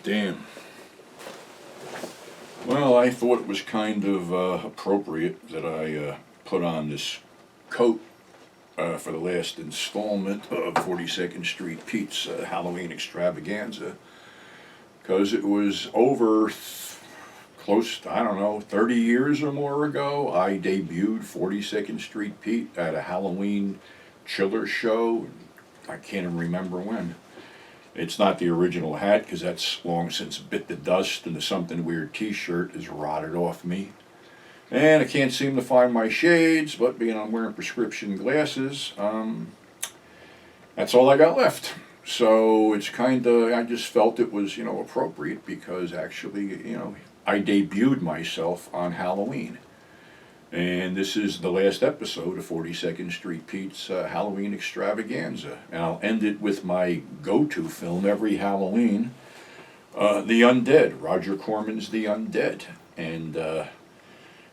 Damn. Well, I thought it was kind of appropriate that I put on this coat for the last installment of 42nd Street Pete's Halloween Extravaganza, because it was over close to, I don't know, 30 years or more ago. I debuted 42nd Street Pete at a Halloween chiller show. I can't even remember when. It's not the original hat because that's long since bit the dust, and the Something Weird t-shirt is rotted off me. And I can't seem to find my shades, but being I'm wearing prescription glasses, that's all I got left. So it's kind of, I just felt it was, appropriate because actually, I debuted myself on Halloween. And this is the last episode of 42nd Street Pete's Halloween Extravaganza. And I'll end it with my go-to film every Halloween, The Undead, Roger Corman's The Undead. And,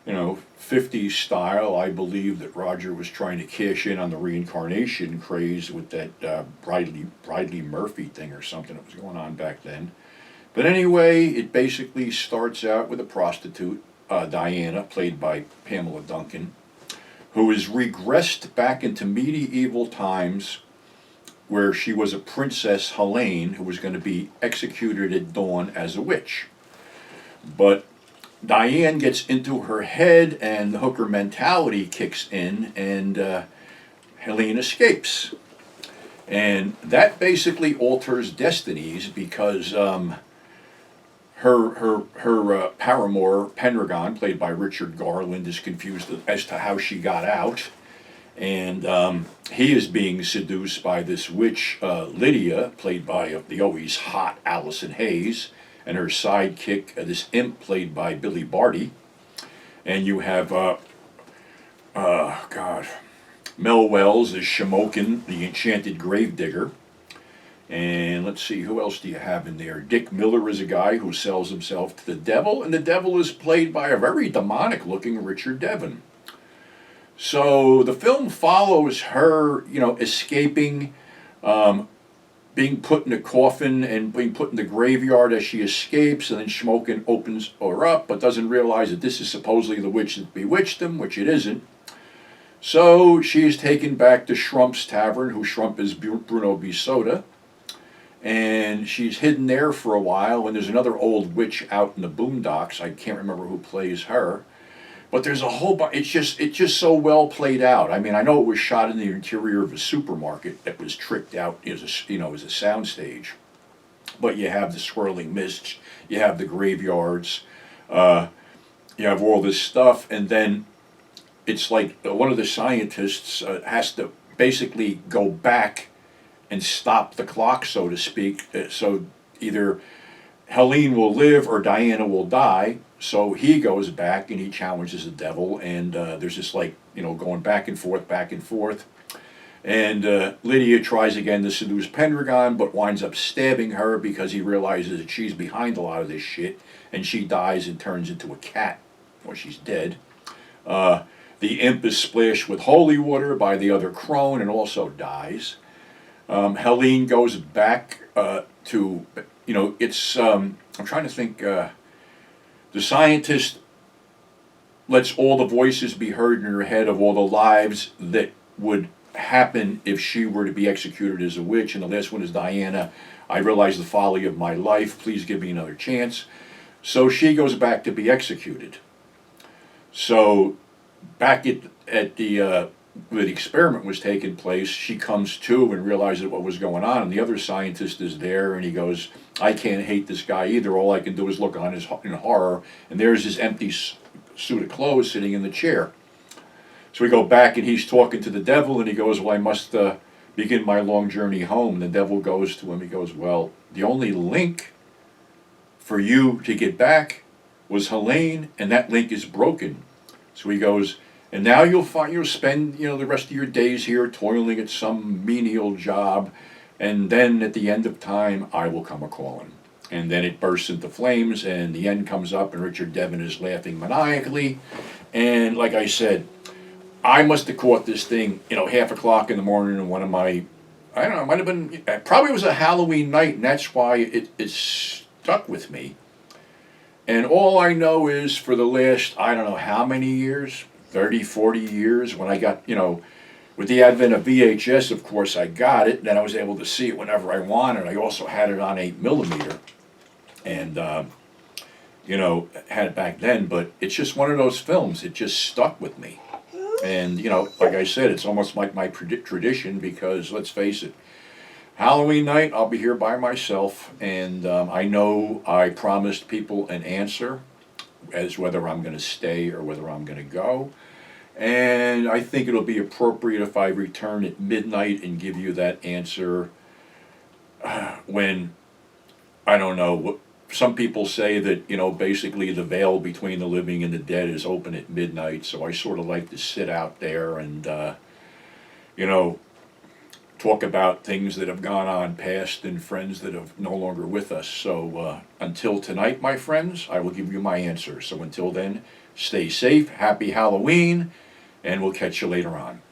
50s style, I believe that Roger was trying to cash in on the reincarnation craze with that Bridley Murphy thing or something that was going on back then. But anyway, it basically starts out with a prostitute, Diana, played by Pamela Duncan, who is regressed back into medieval times where she was a princess Helene who was going to be executed at dawn as a witch. But Diane gets into her head and the hooker mentality kicks in, and Helene escapes. And that basically alters destinies because her paramour, Pendragon, played by Richard Garland, is confused as to how she got out. And he is being seduced by this witch, Lydia, played by the always hot Allison Hayes, and her sidekick, this imp, played by Billy Barty. And you have, Mel Wells as Shamokin, the enchanted gravedigger. And let's see, who else do you have in there? Dick Miller is a guy who sells himself to the devil, and the devil is played by a very demonic-looking Richard Devon. So the film follows her, escaping, being put in a coffin and being put in the graveyard as she escapes, and then Schmokin opens her up, but doesn't realize that this is supposedly the witch that bewitched him, which it isn't. So she is taken back to Schrump's tavern, who Schrump is Bruno B. Soda. And she's hidden there for a while, and there's another old witch out in the boondocks. I can't remember who plays her. But there's a whole bunch. It's just so well played out. I mean, I know it was shot in the interior of a supermarket that was tricked out as a soundstage. But you have the swirling mists, you have the graveyards, you have all this stuff, and then it's like one of the scientists has to basically go back and stop the clock, so to speak. So either Helene will live or Diana will die. So he goes back and he challenges the devil, and there's this going back and forth. And Lydia tries again to seduce Pendragon, but winds up stabbing her because he realizes that she's behind a lot of this shit, and she dies and turns into a cat, or she's dead. The imp is splashed with holy water by the other crone and also dies. Helene goes back to, I'm trying to think, the scientist lets all the voices be heard in her head of all the lives that would happen if she were to be executed as a witch. And the last one is Diana. I realize the folly of my life. Please give me another chance. So she goes back to be executed. So back at the where the experiment was taking place, she comes to and realizes what was going on, and the other scientist is there, and he goes, I can't hate this guy either, all I can do is look on in horror, and there's his empty suit of clothes sitting in the chair. So we go back, and he's talking to the devil, and he goes, well, I must begin my long journey home. And the devil goes to him, he goes, well, the only link for you to get back was Helene, and that link is broken. So he goes, and now you'll spend the rest of your days here toiling at some menial job, and then at the end of time I will come a calling. And then it bursts into flames, and the end comes up, and Richard Devon is laughing maniacally. And like I said, I must have caught this thing, 1:30 in the morning in one of my, I don't know, it might have been, probably was a Halloween night, and that's why it stuck with me. And all I know is for the last, I don't know how many years, 30, 40 years, when I got, with the advent of VHS, of course, I got it, and then I was able to see it whenever I wanted. I also had it on 8 millimeter, and had it back then. But it's just one of those films. It just stuck with me, and like I said, it's almost like my tradition because let's face it, Halloween night I'll be here by myself, and I know I promised people an answer as whether I'm going to stay or whether I'm going to go. And I think it'll be appropriate if I return at midnight and give you that answer when, I don't know, some people say that, basically the veil between the living and the dead is open at midnight. So I sort of like to sit out there and, talk about things that have gone on past and friends that are no longer with us. So until tonight, my friends, I will give you my answer. So until then, stay safe, happy Halloween, and we'll catch you later on.